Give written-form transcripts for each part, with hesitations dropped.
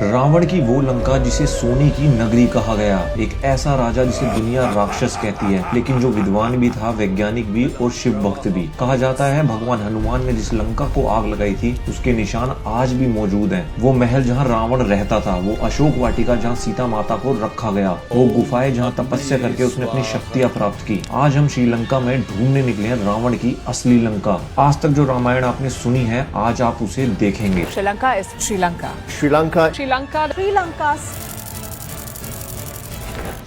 रावण की वो लंका जिसे सोने की नगरी कहा गया, एक ऐसा राजा जिसे दुनिया राक्षस कहती है, लेकिन जो विद्वान भी था, वैज्ञानिक भी और शिव भक्त भी। कहा जाता है भगवान हनुमान ने जिस लंका को आग लगाई थी उसके निशान आज भी मौजूद हैं। वो महल जहाँ रावण रहता था, वो अशोक वाटिका जहाँ सीता माता को रखा गया, वो गुफाएं जहाँ तपस्या करके उसने अपनी शक्तियाँ प्राप्त की। आज हम श्रीलंका में ढूंढने निकले हैं रावण की असली लंका। आज तक जो रामायण आपने सुनी है, आज आप उसे देखेंगे। श्रीलंका इज श्रीलंका। श्रीलंका श्रीलंका।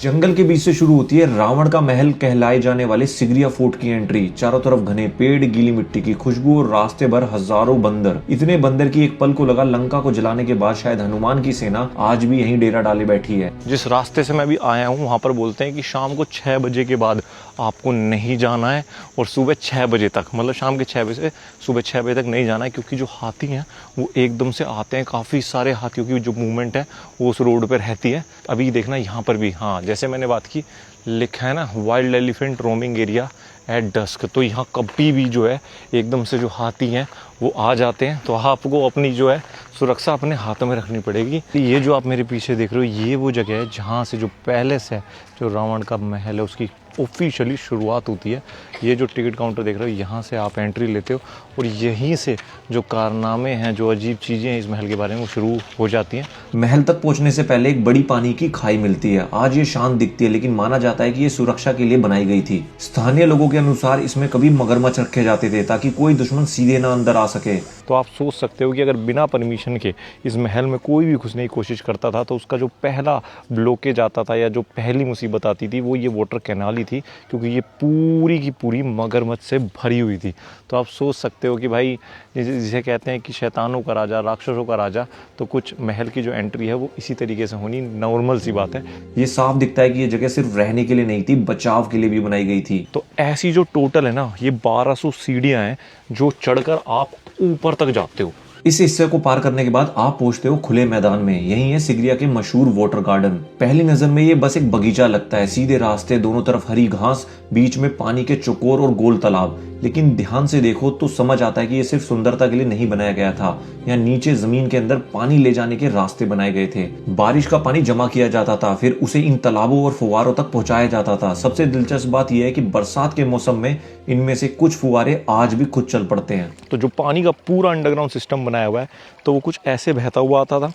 जंगल के बीच से शुरू होती है रावण का महल कहलाए जाने वाले सिगरिया फोर्ट की एंट्री। चारों तरफ घने पेड़, गीली मिट्टी की खुशबू और रास्ते भर हजारों बंदर। इतने बंदर की एक पल को लगा लंका को जलाने के बाद शायद हनुमान की सेना आज भी यहीं डेरा डाले बैठी है। जिस रास्ते से मैं भी आया हूँ वहाँ पर बोलते हैं कि शाम को 6 बजे के बाद आपको नहीं जाना है और सुबह 6 बजे तक, मतलब शाम के 6 बजे से सुबह 6 बजे तक नहीं जाना है, क्योंकि जो हाथी हैं वो एकदम से आते हैं। काफ़ी सारे हाथियों की जो मूवमेंट है वो उस रोड पर रहती है। अभी देखना यहाँ पर भी, हाँ जैसे मैंने बात की, लिखा है ना wild elephant roaming area at dusk. तो यहाँ कभी भी जो है एकदम से जो हाथी हैं वो आ जाते हैं। तो आपको अपनी जो है सुरक्षा अपने हाथों में रखनी पड़ेगी। ये जो आप मेरे पीछे देख रहे हो, ये वो जगह है जहाँ से जो पैलेस है, जो रावण का महल है, उसकी ऑफिशियली शुरुआत होती है। ये जो टिकट काउंटर देख रहे हो, यहाँ से आप एंट्री लेते हो और यहीं से जो कारनामे हैं, जो अजीब चीज़ें हैं इस महल के बारे में, वो शुरू हो जाती हैं। महल तक पहुंचने से पहले एक बड़ी पानी की खाई मिलती है। आज ये शांत दिखती है, लेकिन माना जाता है कि ये सुरक्षा के लिए बनाई गई थी। स्थानीय लोगों के अनुसार इसमें कभी मगरमच्छ रखे जाते थे ताकि कोई दुश्मन सीधे ना अंदर आ सके। तो आप सोच सकते हो कि अगर बिना परमिशन के इस महल में कोई भी घुसने की कोशिश करता था तो उसका जो पहला ब्लॉकेज आता था या जो पहली मुसीबत आती थी वो ये वाटर कैनाल ही थी, क्योंकि ये पूरी की पूरी मगरमच्छ से भरी हुई थी। तो आप सोच सकते हो कि भाई जिसे कहते हैं कि शैतानों का राजा, राक्षसों का राजा, तो कुछ महल की जो एंट्री है वो इसी तरीके से होनी नॉर्मल सी बात है। ये साफ दिखता है कि ये जगह सिर्फ रहने के लिए नहीं थी, बचाव के लिए भी बनाई गई थी। तो ऐसी जो टोटल है ना, ये 1200 सीढ़ियाँ हैं जो चढ़कर आप ऊपर तक जाते हो। इस हिस्से को पार करने के बाद आप पहुंचते हो खुले मैदान में। यही है सिगरिया के मशहूर वाटर गार्डन। पहली नजर में ये बस एक बगीचा लगता है, सीधे रास्ते, दोनों तरफ हरी घास, बीच में पानी के चौकोर और गोल तालाब। लेकिन ध्यान से देखो तो समझ आता है कि ये सिर्फ सुंदरता के लिए नहीं बनाया गया था। यहाँ नीचे जमीन के अंदर पानी ले जाने के रास्ते बनाए गए थे। बारिश का पानी जमा किया जाता था, फिर उसे इन तालाबों और फुवारों तक पहुंचाया जाता था। सबसे दिलचस्प बात यह है कि बरसात के मौसम में इनमें से कुछ फुवारे आज भी खुद चल पड़ते हैं। तो जो पानी का पूरा अंडरग्राउंड सिस्टम बनाया हुआ है, तो वो कुछ ऐसे बहता हुआ आता था,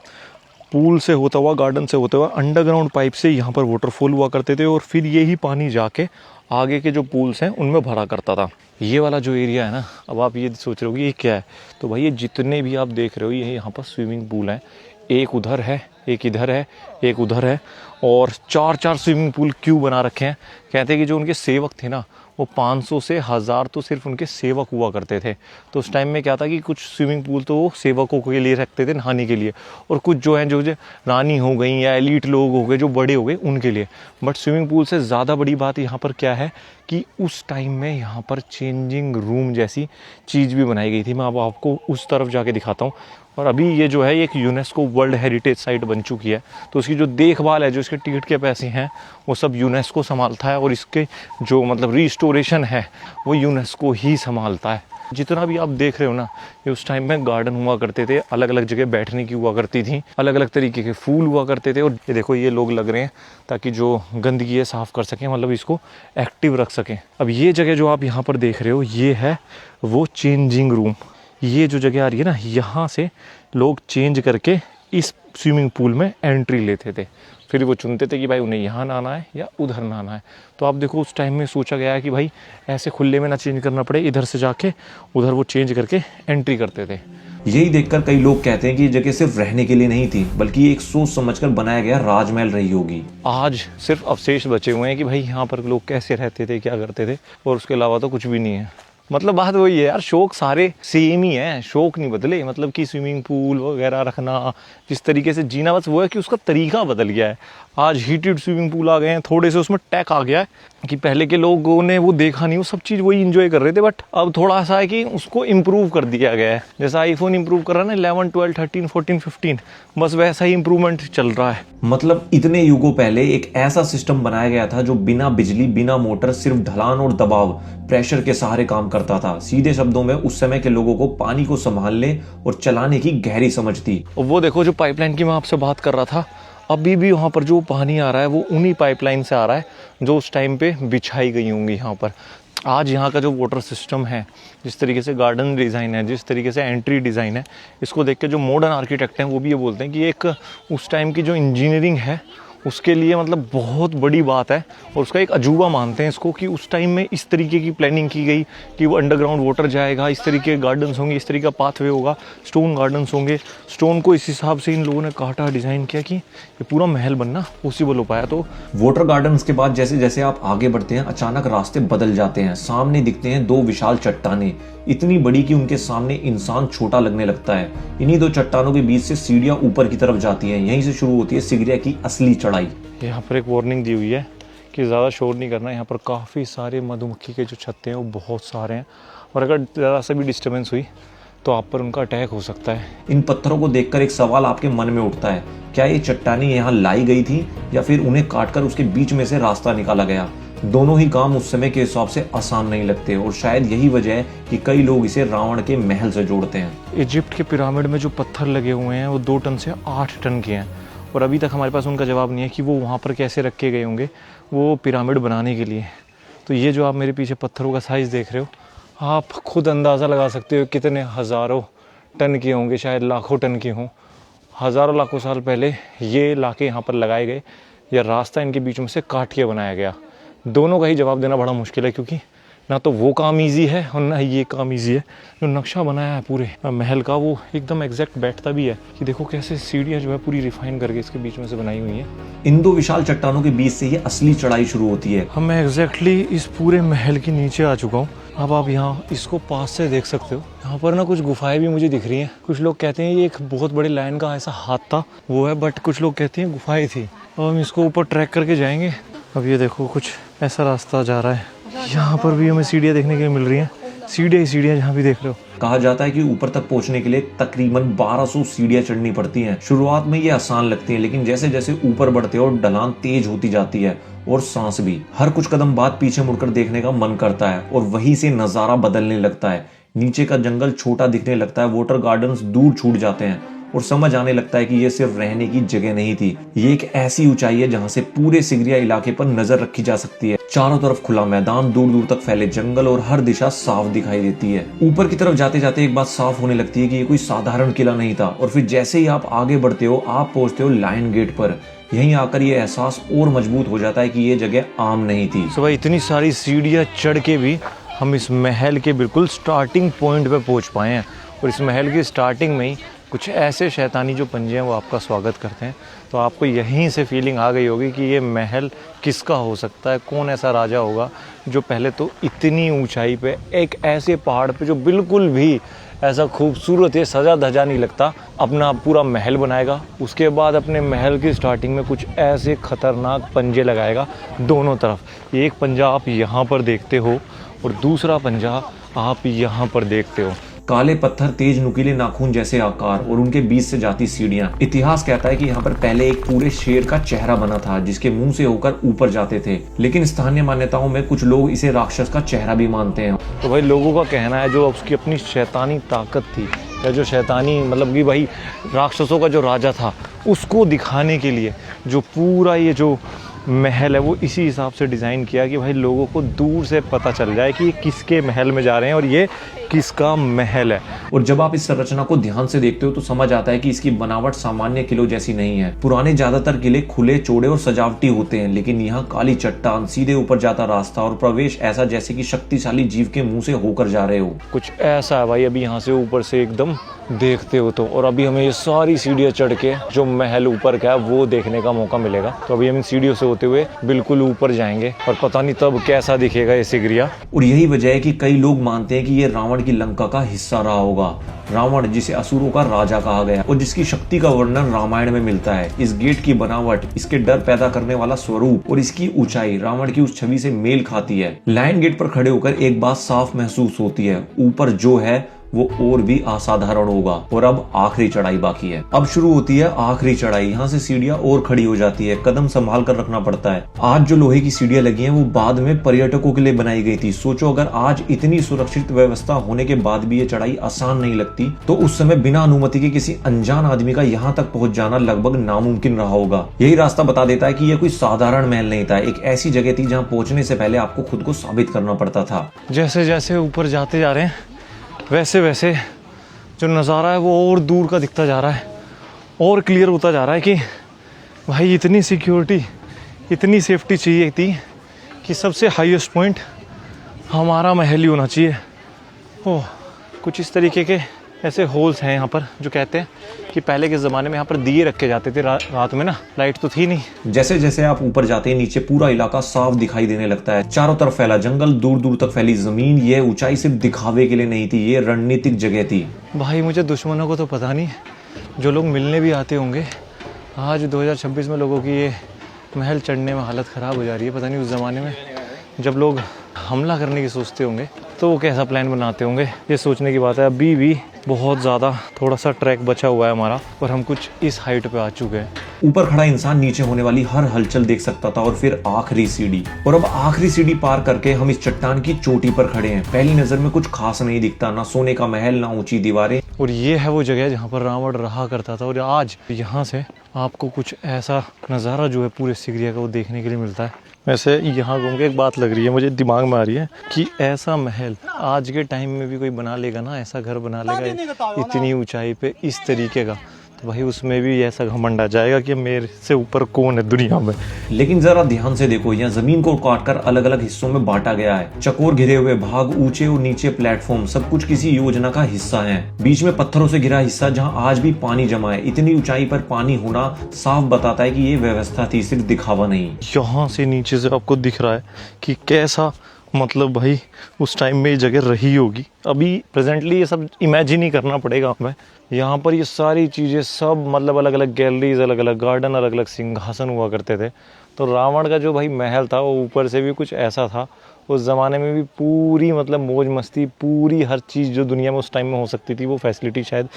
पूल से होता हुआ, गार्डन से होता हुआ, अंडरग्राउंड पाइप से यहाँ पर वाटरफॉल हुआ करते थे और फिर यही पानी जाके आगे के जो पूल्स हैं उनमें भरा करता था। ये वाला जो एरिया है ना, अब आप ये सोच रहे हो कि ये क्या है, तो भाई ये जितने भी आप देख रहे हो ये यहाँ पर स्विमिंग पूल हैं। एक उधर है, एक इधर है, एक उधर है, और 4-4 स्विमिंग पूल क्यों बना रखे हैं? कहते हैं कि जो उनके सेवक थे ना, वो 500 से 1000 तो सिर्फ उनके सेवक हुआ करते थे। तो उस टाइम में क्या था कि कुछ स्विमिंग पूल तो वो सेवकों के लिए रखते थे नहाने के लिए, और कुछ जो हैं जो रानी हो गई या एलीट लोग हो गए, जो बड़े हो गए, उनके लिए। बट स्विमिंग पूल से ज़्यादा बड़ी बात यहाँ पर क्या है कि उस टाइम में यहाँ पर चेंजिंग रूम जैसी चीज़ भी बनाई गई थी। मैं अब आपको उस तरफ जाके दिखाता हूँ। और अभी ये जो है एक यूनेस्को वर्ल्ड हेरिटेज साइट बन चुकी है, तो उसकी जो देखभाल है, जो इसके टिकट के पैसे हैं, वो सब यूनेस्को संभालता है, और इसके जो मतलब रिस्टोरेशन है वो यूनेस्को ही संभालता है। जितना भी आप देख रहे हो ना, ये उस टाइम में गार्डन हुआ करते थे, अलग अलग जगह बैठने की हुआ करती थी, अलग अलग तरीके के फूल हुआ करते थे। और ये देखो, ये लोग लग रहे हैं ताकि जो गंदगी है साफ़ कर सकें, मतलब इसको एक्टिव रख सकें। अब ये जगह जो आप यहाँ पर देख रहे हो, ये है वो चेंजिंग रूम। ये जो जगह आ रही है ना, यहाँ से लोग चेंज करके इस स्विमिंग पूल में एंट्री लेते थे। फिर वो चुनते थे कि भाई उन्हें यहाँ नहाना है या उधर नहाना है। तो आप देखो, उस टाइम में सोचा गया है कि भाई ऐसे खुले में ना चेंज करना पड़े, इधर से जाके उधर वो चेंज करके एंट्री करते थे। यही देखकर कई लोग कहते हैं कि ये जगह सिर्फ रहने के लिए नहीं थी, बल्कि एक सोच समझकर बनाया गया राजमहल रही होगी। आज सिर्फ अवशेष बचे हुए हैं कि भाई यहाँ पर लोग कैसे रहते थे, क्या करते थे, और उसके अलावा तो कुछ भी नहीं है। मतलब बात वही है यार, शौक सारे सेम ही हैं, शौक नहीं बदले। मतलब कि स्विमिंग पूल वगैरह रखना, जिस तरीके से जीना, बस वो है कि उसका तरीका बदल गया है। आज हीटेड स्विमिंग पूल आ गए हैं, थोड़े से उसमें टैक आ गया है कि पहले के लोगों ने वो देखा नहीं, वो सब चीज़ वही इंजॉय कर रहे थे। बट अब थोड़ा सा है कि उसको इम्प्रूव कर दिया गया है। जैसा आईफोन इम्प्रूव कर रहा है ना, 11, 12, 13, 14, 15, बस वैसा ही इम्प्रूवमेंट चल रहा है। मतलब इतने युगों पहले एक ऐसा सिस्टम बनाया गया था जो बिना बिजली, बिना मोटर, सिर्फ ढलान और दबाव, प्रेशर के सहारे काम करता था। सीधे शब्दों में उस समय के लोगों को पानी को संभालने और चलाने की गहरी समझ थी। और वो देखो जो पाइपलाइन की मैं आपसे बात कर रहा था, अभी भी वहाँ पर जो पानी आ रहा है वो उन्हीं पाइपलाइन से आ रहा है जो उस टाइम पे बिछाई गई होंगी यहाँ पर। आज यहाँ का जो वाटर सिस्टम है, जिस तरीके से गार्डन डिज़ाइन है, जिस तरीके से एंट्री डिज़ाइन है, इसको देख के जो मॉडर्न आर्किटेक्ट हैं वो भी ये बोलते हैं कि एक उस टाइम की जो इंजीनियरिंग है उसके लिए मतलब बहुत बड़ी बात है और उसका एक अजूबा मानते हैं इसको कि उस टाइम में इस तरीके की प्लानिंग की गई कि वो अंडरग्राउंड वाटर जाएगा, इस तरीके के गार्डन्स होंगे, इस तरीके का पाथवे होगा, स्टोन गार्डन्स होंगे। स्टोन को इस हिसाब से इन लोगों ने काटा, डिज़ाइन किया कि ये पूरा महल बनना पॉसिबल हो पाया। तो वाटर गार्डन्स के बाद जैसे जैसे आप आगे बढ़ते हैं अचानक रास्ते बदल जाते हैं। सामने दिखते हैं दो विशाल चट्टानें, इतनी बड़ी कि उनके सामने इंसान छोटा लगने लगता है। इन्हीं दो चट्टानों के बीच से सीढ़ियां ऊपर की तरफ जाती हैं। यहीं से शुरू होती है सिगरिया की असली चढ़ाई। यहाँ पर एक वार्निंग दी हुई है कि ज़्यादा शोर नहीं करना। यहाँ पर काफ़ी सारे मधुमक्खी के जो छत्ते हैं वो बहुत सारे हैं और अगर ज़रा सा भी डिस्टर्बेंस हुई तो आप पर उनका अटैक हो सकता है। इन पत्थरों को देखकर एक सवाल आपके मन में उठता है, क्या ये चट्टानें यहाँ लाई गई थी या फिर उन्हें काटकर उसके बीच में से रास्ता निकाला गया? दोनों ही काम उस समय के हिसाब से आसान नहीं लगते और शायद यही वजह है कि कई लोग इसे रावण के महल से जोड़ते हैं। इजिप्ट के पिरामिड में जो पत्थर लगे हुए हैं वो 2 टन से 8 टन के हैं और अभी तक हमारे पास उनका जवाब नहीं है कि वो वहाँ पर कैसे रखे गए होंगे वो पिरामिड बनाने के लिए। तो ये जो आप मेरे पीछे पत्थरों का साइज़ देख रहे हो, आप खुद अंदाज़ा लगा सकते हो कितने हज़ारों टन के होंगे, शायद लाखों टन के हों। हज़ारों लाखों साल पहले ये लाके यहाँ पर लगाए गए या रास्ता इनके बीच में से काट के बनाया गया। दोनों का ही जवाब देना बड़ा मुश्किल है क्योंकि ना तो वो काम इजी है और ना ये काम इजी है। जो नक्शा बनाया है पूरे महल का वो एकदम एग्जैक्ट बैठता भी है कि देखो कैसे सीढ़ियाँ जो है पूरी रिफाइन करके इसके बीच में से बनाई हुई हैं। इन दो विशाल चट्टानों के बीच से ये असली चढ़ाई शुरू होती है। हम मैं एग्जैक्टली इस पूरे महल के नीचे आ चुका हूँ। अब आप यहाँ इसको पास से देख सकते हो। यहाँ पर ना कुछ गुफाएं भी मुझे दिख रही हैं। कुछ लोग कहते हैं ये एक बहुत बड़े लायन का ऐसा हाथ था वो है, बट कुछ लोग कहते हैं गुफाएं थी। अब हम इसको ऊपर ट्रैक करके जाएंगे। अब ये देखो कुछ ऐसा रास्ता जा रहा है। यहाँ पर भी हमें सीढ़ियाँ देखने के लिए मिल रही हैं, सीढ़ियाँ ही सीढ़ियाँ जहाँ भी देख रहे हो। कहा जाता है कि ऊपर तक पहुंचने के लिए तकरीबन 1200 सीढ़ियां चढ़नी पड़ती हैं। शुरुआत में ये आसान लगती है लेकिन जैसे जैसे ऊपर बढ़ते हो ढलान तेज होती जाती है और सांस भी। हर कुछ कदम बाद पीछे मुड़कर देखने का मन करता है और वहीं से नजारा बदलने लगता है। नीचे का जंगल छोटा दिखने लगता है, वाटर गार्डन्स दूर छूट जाते हैं और समझ आने लगता है कि ये सिर्फ रहने की जगह नहीं थी, ये एक ऐसी ऊंचाई है जहां से पूरे सिगरिया इलाके पर नजर रखी जा सकती है। चारों तरफ खुला मैदान, दूर दूर तक फैले जंगल और हर दिशा साफ दिखाई देती है। ऊपर की तरफ जाते जाते एक बात साफ होने लगती है कि ये कोई साधारण किला नहीं था और फिर जैसे ही आप आगे बढ़ते हो आप पहुंचते हो लायन गेट पर। यहीं आकर ये एहसास और मजबूत हो जाता है कि ये जगह आम नहीं थी। भाई इतनी सारी सीढ़ियाँ चढ़ के भी हम इस महल के बिल्कुल स्टार्टिंग पॉइंट पे पहुंच पाए हैं और इस महल की स्टार्टिंग में ही कुछ ऐसे शैतानी जो पंजे हैं वो आपका स्वागत करते हैं। तो आपको यहीं से फीलिंग आ गई होगी कि ये महल किसका हो सकता है, कौन ऐसा राजा होगा जो पहले तो इतनी ऊंचाई पे एक ऐसे पहाड़ पे जो बिल्कुल भी ऐसा खूबसूरत है सजा धजा नहीं लगता अपना पूरा महल बनाएगा। उसके बाद अपने महल की स्टार्टिंग में कुछ ऐसे खतरनाक पंजे लगाएगा दोनों तरफ। एक पंजा आप यहाँ पर देखते हो और दूसरा पंजा आप यहाँ पर देखते हो। काले पत्थर, तेज नुकीले नाखून जैसे आकार और उनके बीच से जाती सीढ़ियां। इतिहास कहता है कि यहाँ पर पहले एक पूरे शेर का चेहरा बना था जिसके मुंह से होकर ऊपर जाते थे, लेकिन स्थानीय मान्यताओं में कुछ लोग इसे राक्षस का चेहरा भी मानते हैं। तो भाई लोगों का कहना है जो उसकी अपनी शैतानी ताकत थी या जो शैतानी मतलब कि भाई राक्षसों का जो राजा था उसको दिखाने के लिए जो पूरा ये जो महल है वो इसी हिसाब से डिज़ाइन किया कि भाई लोगों को दूर से पता चल जाए कि ये किसके महल में जा रहे हैं और ये किसका महल है। और जब आप इस संरचना को ध्यान से देखते हो तो समझ आता है कि इसकी बनावट सामान्य किलों जैसी नहीं है। पुराने ज्यादातर किले खुले, चौड़े और सजावटी होते हैं, लेकिन यहाँ काली चट्टान, सीधे ऊपर जाता रास्ता और प्रवेश ऐसा जैसे कि शक्तिशाली जीव के मुंह से होकर जा रहे हो। कुछ ऐसा है भाई, अभी यहाँ से ऊपर से एकदम देखते हो तो, और अभी हमें ये सारी सीढ़ियाँ चढ़ के जो महल ऊपर का है वो देखने का मौका मिलेगा। तो अभी हम इन सीढ़ियों से होते हुए बिल्कुल ऊपर जाएंगे और पता नहीं तब कैसा दिखेगा ये सिगरिया। और यही वजह है कि कई लोग मानते हैं कि ये रावण की लंका का हिस्सा रहा होगा। रावण जिसे असुरों का राजा कहा गया और जिसकी शक्ति का वर्णन रामायण में मिलता है। इस गेट की बनावट, इसके डर पैदा करने वाला स्वरूप और इसकी ऊंचाई रावण की उस छवि से मेल खाती है। लायन गेट पर खड़े होकर एक बात साफ महसूस होती है, ऊपर जो है वो और भी असाधारण होगा। और अब आखिरी चढ़ाई बाकी है। अब शुरू होती है आखिरी चढ़ाई। यहाँ से सीढ़ियां और खड़ी हो जाती है, कदम संभाल कर रखना पड़ता है। आज जो लोहे की सीढ़ियां लगी हैं वो बाद में पर्यटकों के लिए बनाई गई थी। सोचो अगर आज इतनी सुरक्षित व्यवस्था होने के बाद भी ये चढ़ाई आसान नहीं लगती तो उस समय बिना अनुमति के किसी अनजान आदमी का यहाँ तक पहुंच जाना लगभग नामुमकिन रहा होगा। यही रास्ता बता देता है कि यह कोई साधारण महल नहीं था, एक ऐसी जगह थी जहाँ पहुंचने से पहले आपको खुद को साबित करना पड़ता था। जैसे जैसे ऊपर जाते जा रहे हैं वैसे वैसे जो नज़ारा है वो और दूर का दिखता जा रहा है और क्लियर होता जा रहा है कि भाई इतनी सिक्योरिटी, इतनी सेफ्टी चाहिए थी कि सबसे हाईएस्ट पॉइंट हमारा महल ही होना चाहिए। ओह, कुछ इस तरीके के ऐसे होल्स हैं यहाँ पर जो कहते हैं कि पहले के ज़माने में यहाँ पर दिए रखे जाते थे रात में ना, लाइट तो थी नहीं। जैसे जैसे आप ऊपर जाते हैं नीचे पूरा इलाका साफ दिखाई देने लगता है। चारों तरफ फैला जंगल, दूर दूर तक फैली जमीन। ये ऊंचाई सिर्फ दिखावे के लिए नहीं थी, ये रणनीतिक जगह थी। भाई मुझे दुश्मनों को तो पता नहीं, जो लोग मिलने भी आते होंगे, आज 2026 में लोगों की ये महल चढ़ने में हालत ख़राब हो जा रही है। पता नहीं उस ज़माने में जब लोग हमला करने की सोचते होंगे तो वो कैसा प्लान बनाते होंगे, ये सोचने की बात है। अभी भी बहुत ज़्यादा थोड़ा सा ट्रैक बचा हुआ है हमारा और हम कुछ इस हाइट पे आ चुके हैं। ऊपर खड़ा इंसान नीचे होने वाली हर हलचल देख सकता था। और फिर आखिरी सीढ़ी, और अब आखिरी सीढ़ी पार करके हम इस चट्टान की चोटी पर खड़े हैं। पहली नजर में कुछ खास नहीं दिखता, ना सोने का महल, ना ऊंची दीवारें। और ये है वो जगह जहाँ पर रावण रहा करता था। और आज यहाँ से आपको कुछ ऐसा नज़ारा जो है पूरे सिगरिया का वो देखने के लिए मिलता है। वैसे यहाँ घूम के एक बात लग रही है, मुझे दिमाग में आ रही है कि ऐसा महल आज के टाइम में भी कोई बना लेगा ना, ऐसा घर बना लेगा इतनी ऊंचाई पे इस तरीके का, तो भाई उसमें भी ऐसा घमंड आ जाएगा कि मेरे से ऊपर कौन है दुनिया में। लेकिन जरा ध्यान से देखो, यहाँ जमीन को काटकर अलग अलग हिस्सों में बांटा गया है। चकोर घिरे हुए भाग, ऊंचे और नीचे प्लेटफॉर्म, सब कुछ किसी योजना का हिस्सा है। बीच में पत्थरों से घिरा हिस्सा जहाँ आज भी पानी जमा है। इतनी ऊंचाई पर पानी होना साफ बताता है कि ये व्यवस्था थी, सिर्फ दिखावा नहीं। यहाँ से नीचे से आपको दिख रहा है कि कैसा, मतलब भाई उस टाइम में ये जगह रही होगी। अभी प्रेजेंटली ये सब इमेजिन ही करना पड़ेगा हमें। यहाँ पर ये सारी चीज़ें सब मतलब अलग अलग गैलरीज, अलग अलग गार्डन, अलग अलग सिंहासन हुआ करते थे। तो रावण का जो भाई महल था वो ऊपर से भी कुछ ऐसा था। उस ज़माने में भी पूरी मतलब मौज मस्ती, पूरी हर चीज़ जो दुनिया में उस टाइम में हो सकती थी वो फैसिलिटी शायद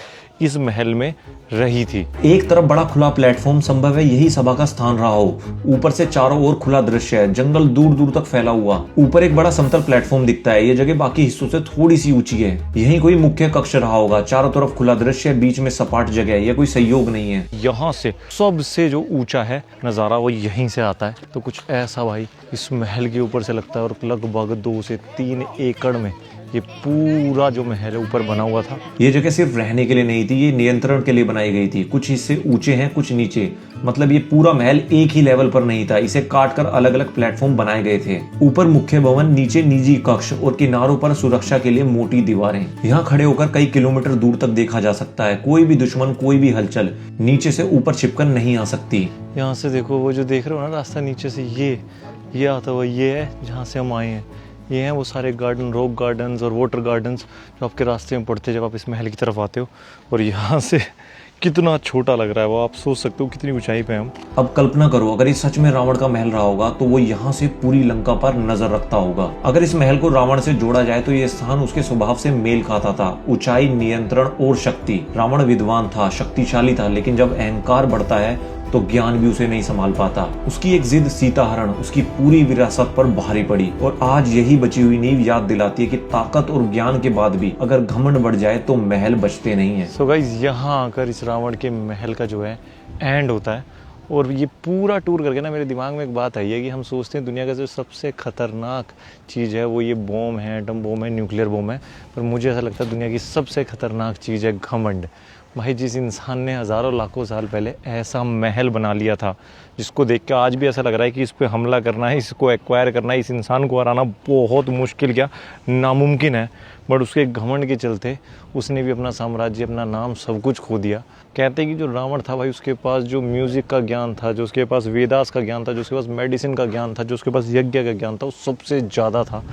इस महल में रही थी। एक तरफ बड़ा खुला प्लेटफॉर्म, संभव है यही सभा का स्थान रहा हो। ऊपर से चारों ओर खुला दृश्य है, जंगल दूर दूर तक फैला हुआ। ऊपर एक बड़ा समतल प्लेटफॉर्म दिखता है। ये जगह बाकी हिस्सों से थोड़ी सी ऊंची है। यही कोई मुख्य कक्ष रहा होगा। चारों तरफ खुला दृश्य, बीच में सपाट जगह है। यह कोई संयोग नहीं है। यहाँ से सबसे जो ऊंचा है नज़ारा वो यहीं से आता है। तो कुछ ऐसा भाई इस महल के ऊपर से लगता है। और लगभग 2 से 3 एकड़ में ये पूरा जो महल है ऊपर बना हुआ था। ये जगह सिर्फ रहने के लिए नहीं थी, ये नियंत्रण के लिए बनाई गई थी। कुछ हिस्से ऊंचे हैं, कुछ नीचे, मतलब ये पूरा महल एक ही लेवल पर नहीं था। इसे काटकर अलग अलग प्लेटफॉर्म बनाए गए थे। ऊपर मुख्य भवन, नीचे निजी कक्ष और किनारों पर सुरक्षा के लिए मोटी दीवारें। यहाँ खड़े होकर कई किलोमीटर दूर तक देखा जा सकता है। कोई भी दुश्मन, कोई भी हलचल नीचे से ऊपर छिपकर नहीं आ सकती। यहाँ से देखो, वो जो देख रहे हो ना रास्ता नीचे से, ये आता हुआ ये है जहाँ से हम आए हैं। ये हैं वो सारे गार्डन, रॉक गार्डन्स और वाटर गार्डन्स जो आपके रास्ते में पड़ते हैं जब आप इस महल की तरफ आते हो। और यहाँ से कितना छोटा लग रहा है वो, आप सोच सकते हो कितनी ऊंचाई पे हम। अब कल्पना करो, अगर ये सच में रावण का महल रहा होगा तो वो यहाँ से पूरी लंका पर नजर रखता होगा। अगर इस महल को रावण से जोड़ा जाए तो ये स्थान उसके स्वभाव से मेल खाता था। ऊंचाई, नियंत्रण और शक्ति। रावण विद्वान था, शक्तिशाली था, लेकिन जब अहंकार बढ़ता है तो ज्ञान भी उसे नहीं संभाल पाता। उसकी एक जिद सीताहरण उसकी पूरी विरासत पर भारी पड़ी। और आज यही बची हुई नींव याद दिलाती है कि ताकत और ज्ञान के बाद भी अगर घमंड बढ़ जाए तो महल बचते नहीं है। सो गाइस, यहाँ आकर इस रावण के महल का जो है एंड होता है। और ये पूरा टूर करके ना मेरे दिमाग में एक बात आई है कि हम सोचते हैं दुनिया का जो सबसे खतरनाक चीज़ है वो ये बॉम्ब है, एटम बॉम्ब है, न्यूक्लियर बॉम्ब है। पर मुझे ऐसा लगता है दुनिया की सबसे खतरनाक चीज़ है घमंड। भाई जिस इंसान ने हज़ारों लाखों साल पहले ऐसा महल बना लिया था, जिसको देख के आज भी ऐसा लग रहा है कि इस पे हमला करना है, इसको एक्वायर करना है, इस इंसान को हराना बहुत मुश्किल, क्या नामुमकिन है। बट उसके घमंड के चलते उसने भी अपना साम्राज्य, अपना नाम, सब कुछ खो दिया। कहते हैं कि जो रावण था भाई, उसके पास जो म्यूज़िक का ज्ञान था, जो उसके पास वेदास का ज्ञान था, जो उसके पास मेडिसिन का ज्ञान था, जो उसके पास यज्ञ का ज्ञान था, वो सबसे ज़्यादा था।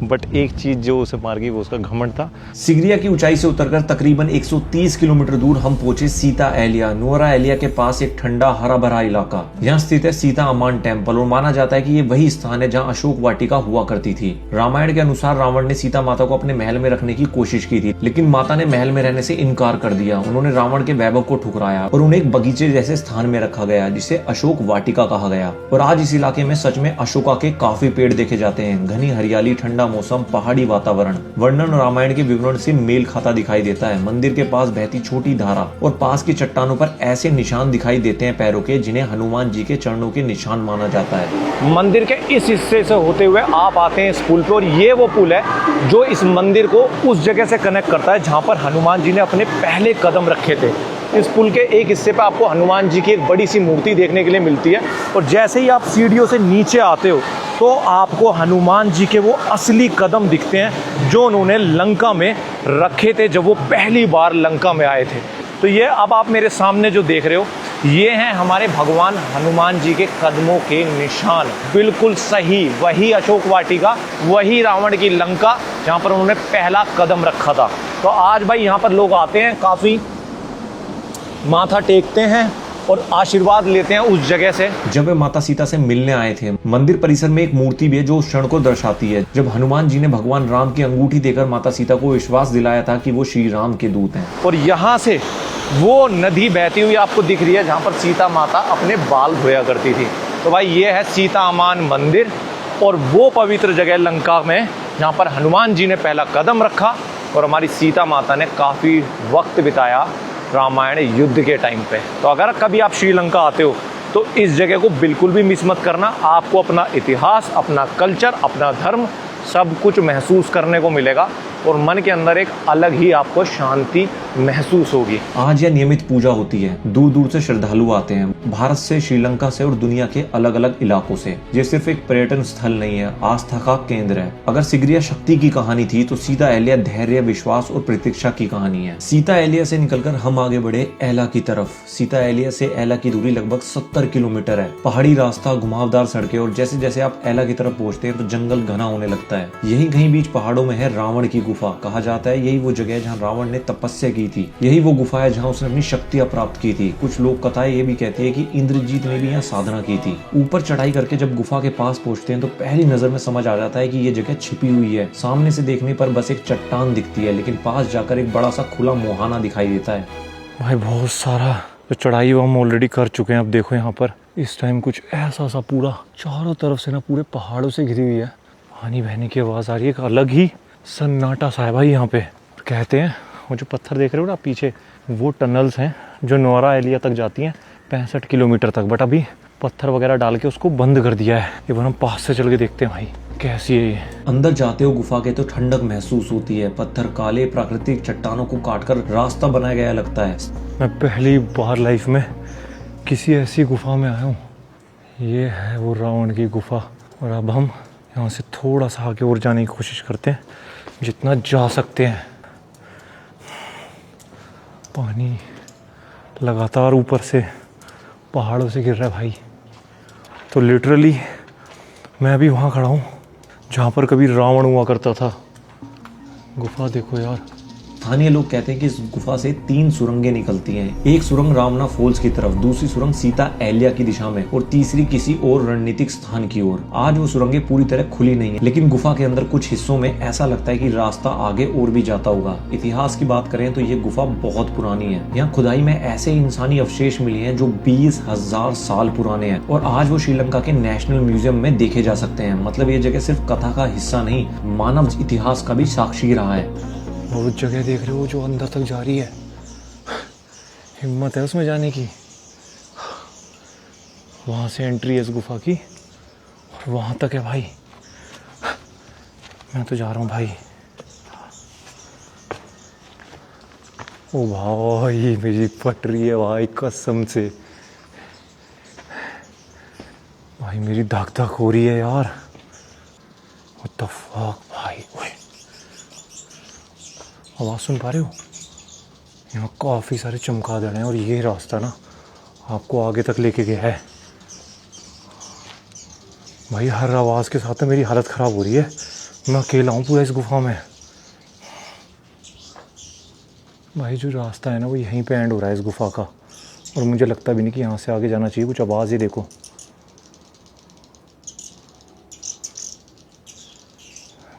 बट एक चीज़ जो उसे मार गई वो उसका घमंड था। सिगरिया की ऊंचाई से उतरकर तकरीबन 130 किलोमीटर दूर हम पहुंचे सीता अहलिया। नुअरा अहलिया के पास एक ठंडा हरा भरा इलाका। यहाँ स्थित है सीता अमान टेम्पल और माना जाता है कि ये वही स्थान है जहाँ अशोक वाटिका हुआ करती थी। रामायण के अनुसार रावण ने सीता माता को अपने महल में में रखने की कोशिश की थी, लेकिन माता ने महल में रहने से इनकार कर दिया। उन्होंने रावण के वैभव को ठुकराया और उन्हें एक बगीचे जैसे स्थान में रखा गया जिसे अशोक वाटिका कहा गया। और आज इस इलाके में सच में अशोका के काफी पेड़ देखे जाते हैं। घनी हरियाली, ठंडा मौसम, पहाड़ी वातावरण, वर्णन रामायण के विवरण से मेल खाता दिखाई देता है। मंदिर के पास बहती छोटी धारा और पास की चट्टानों पर ऐसे निशान दिखाई देते हैं पैरों के, जिन्हें हनुमान जी के चरणों के निशान माना जाता है। मंदिर के इस हिस्से से होते हुए आप आते हैं इस पुल पे, और ये वो पुल है जो इस मंदिर को उस जगह से कनेक्ट करता है जहाँ पर हनुमान जी ने अपने पहले कदम रखे थे। इस पुल के एक हिस्से पे आपको हनुमान जी की एक बड़ी सी मूर्ति देखने के लिए मिलती है, और जैसे ही आप सीढ़ियों से नीचे आते हो तो आपको हनुमान जी के वो असली कदम दिखते हैं जो उन्होंने लंका में रखे थे जब वो पहली बार लंका में आए थे। तो ये अब आप मेरे सामने जो देख रहे हो, ये हैं हमारे भगवान हनुमान जी के कदमों के निशान। बिल्कुल सही, वही अशोक वाटिका, वही रावण की लंका जहाँ पर उन्होंने पहला कदम रखा था। तो आज भाई यहाँ पर लोग आते हैं, काफ़ी माथा टेकते हैं और आशीर्वाद लेते हैं उस जगह से। जब वे माता सीता से मिलने आए थे, मंदिर परिसर में एक मूर्ति भी है जो उस क्षण को दर्शाती है जब हनुमान जी ने भगवान राम की अंगूठी देकर माता सीता को विश्वास दिलाया था कि वो श्री राम के दूत हैं। और यहाँ से वो नदी बहती हुई आपको दिख रही है जहाँ पर सीता माता अपने बाल धोया करती थी। तो भाई ये है सीता अमान मंदिर, और वो पवित्र जगह लंका में जहाँ पर हनुमान जी ने पहला कदम रखा और हमारी सीता माता ने काफ़ी वक्त बिताया रामायण युद्ध के टाइम पे। तो अगर कभी आप श्रीलंका आते हो तो इस जगह को बिल्कुल भी मिस मत करना। आपको अपना इतिहास, अपना कल्चर, अपना धर्म सब कुछ महसूस करने को मिलेगा और मन के अंदर एक अलग ही आपको शांति महसूस होगी। आज यह नियमित पूजा होती है। दूर दूर से श्रद्धालु आते हैं, भारत से, श्रीलंका से और दुनिया के अलग अलग इलाकों से। ये सिर्फ एक पर्यटन स्थल नहीं है, आस्था का केंद्र है। अगर सिगरिया शक्ति की कहानी थी तो सीता अहल्या धैर्य, विश्वास और प्रतीक्षा की कहानी है। सीता अहल्या से निकलकर हम आगे बढ़े एला की तरफ। सीता अहल्या से एला की दूरी लगभग 70 किलोमीटर है। पहाड़ी रास्ता, घुमावदार सड़कें, और जैसे जैसे आप एला की तरफ पहुंचते हैं तो जंगल घना होने लगता है। यही कहीं बीच पहाड़ों में है रावण की गुफा। कहा जाता है यही वो जगह है जहाँ रावण ने तपस्या की थी। यही वो गुफा है जहाँ उसने अपनी शक्तियां प्राप्त की थी। कुछ लोक कथाएं ये भी कहती है कि इंद्रजीत ने भी यहाँ साधना की थी। ऊपर चढ़ाई करके जब गुफा के पास पहुंचते हैं तो पहली नजर में समझ आ जाता है कि ये जगह छिपी हुई है। सामने से देखने पर बस एक चट्टान दिखती है, लेकिन पास जाकर एक बड़ा सा खुला मुहाना दिखाई देता है। भाई बहुत सारा जो चढ़ाई वो हम ऑलरेडी कर चुके हैं। अब देखो यहाँ पर इस टाइम कुछ ऐसा सा पूरा चारों तरफ से ना पूरे पहाड़ों से घिरी हुई है। पानी बहने की आवाज़ आ रही है, एक अलग ही सन्नाटा सा है भाई यहाँ पे। कहते हैं वो जो पत्थर देख रहे हो ना पीछे, वो टनल्स हैं जो नौरा एलिया तक जाती हैं, 65 किलोमीटर तक। बट अभी पत्थर वगैरह डाल के उसको बंद कर दिया है। ये हम पास से चल के देखते हैं भाई कैसी है ये। अंदर जाते हो गुफा के तो ठंडक महसूस होती है। पत्थर काले, प्राकृतिक चट्टानों को काटकर रास्ता बनाया गया लगता है। मैं पहली बार लाइफ में किसी ऐसी गुफा में आया हूँ। ये है वो रावण की गुफा, और अब हम यहाँ से थोड़ा सा आगे और जाने की कोशिश करते हैं जितना जा सकते हैं। पानी लगातार ऊपर से पहाड़ों से गिर रहा है भाई। तो लिटरली मैं अभी वहाँ खड़ा हूँ जहाँ पर कभी रावण हुआ करता था। गुफा देखो यार। स्थानीय लोग कहते हैं कि इस गुफा से 3 सुरंगें निकलती हैं। एक सुरंग रामना फॉल्स की तरफ, दूसरी सुरंग सीता अहल्या की दिशा में, और तीसरी किसी और रणनीतिक स्थान की ओर। आज वो सुरंगें पूरी तरह खुली नहीं है, लेकिन गुफा के अंदर कुछ हिस्सों में ऐसा लगता है कि रास्ता आगे और भी जाता होगा। इतिहास की बात करें तो ये गुफा बहुत पुरानी है। यहाँ खुदाई में ऐसे इंसानी अवशेष मिले हैं जो 20,000 साल पुराने हैं, और आज वो श्रीलंका के नेशनल म्यूजियम में देखे जा सकते हैं। मतलब ये जगह सिर्फ कथा का हिस्सा नहीं, मानव इतिहास का भी साक्षी रहा है। वो जगह देख रहे हो जो अंदर तक जा रही है, हिम्मत है उसमें जाने की। वहाँ से एंट्री है इस गुफा की और वहाँ तक है भाई। मैं तो जा रहा हूँ भाई। ओ भाई मेरी फट रही है भाई कसम से। भाई मेरी धक धक हो रही है यार। What the fuck भाई। ओए आवाज़ सुन पा रहे हो? यहाँ काफ़ी सारे चमगादड़ हैं और ये रास्ता ना आपको आगे तक लेके गया है। भाई हर आवाज़ के साथ मेरी हालत ख़राब हो रही है। मैं अकेला हूँ पूरा इस गुफा में। भाई जो रास्ता है ना वो यहीं पे एंड हो रहा है इस गुफा का, और मुझे लगता भी नहीं कि यहाँ से आगे जाना चाहिए। कुछ आवाज़ ही देखो।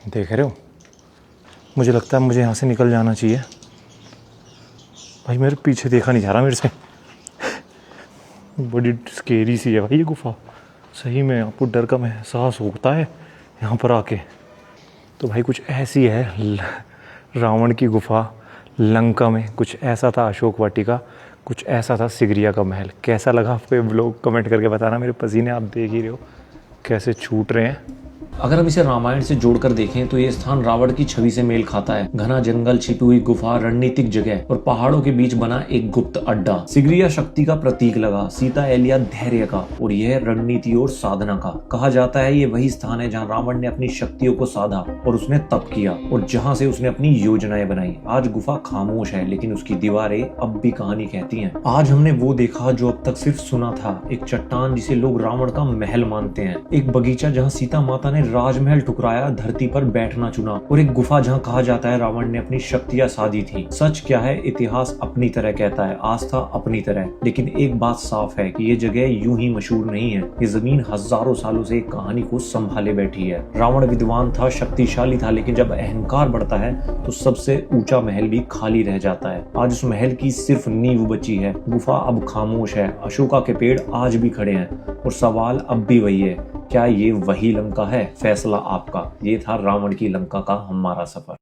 देख रहे हो मुझे लगता है मुझे यहाँ से निकल जाना चाहिए। भाई मेरे पीछे देखा नहीं जा रहा मेरे से। बड़ी स्केरी सी है भाई ये गुफा, सही में आपको डर का एहसास होता है यहाँ पर आके। तो भाई कुछ ऐसी है रावण की गुफा लंका में, कुछ ऐसा था अशोक वाटिका, कुछ ऐसा था सिगरिया का महल। कैसा लगा आपको ये व्लॉग कमेंट करके बताना। मेरे पसीने आप देख ही रहे हो कैसे छूट रहे हैं। अगर हम इसे रामायण से जोड़कर देखें तो ये स्थान रावण की छवि से मेल खाता है। घना जंगल, छिपी हुई गुफा, रणनीतिक जगह और पहाड़ों के बीच बना एक गुप्त अड्डा। सिगरिया शक्ति का प्रतीक लगा, सीता एलिया धैर्य का और यह रणनीति और साधना का। कहा जाता है ये वही स्थान है जहाँ रावण ने अपनी शक्तियों को साधा और उसने तप किया और जहाँ से उसने अपनी योजनाएं बनाई। आज गुफा खामोश है लेकिन उसकी दीवारें अब भी कहानी कहती हैं। आज हमने वो देखा जो अब तक सिर्फ सुना था, एक चट्टान जिसे लोग रावण का महल मानते हैं, एक बगीचा जहाँ सीता माता ने राजमहल ठुकराया, धरती पर बैठना चुना, और एक गुफा जहाँ कहा जाता है रावण ने अपनी शक्तियां साधी थी। सच क्या है, इतिहास अपनी तरह कहता है, आस्था अपनी तरह। लेकिन एक बात साफ है कि ये जगह यूं ही मशहूर नहीं है। ये जमीन हजारों सालों से एक कहानी को संभाले बैठी है। रावण विद्वान था, शक्तिशाली था, लेकिन जब अहंकार बढ़ता है तो सबसे ऊंचा महल भी खाली रह जाता है। आज उस महल की सिर्फ नींव बची है। गुफा अब खामोश है, अशोका के पेड़ आज भी खड़े हैं और सवाल अब भी वही है, क्या ये वही लंका है? फैसला आपका। ये था रावण की लंका का हमारा सफर।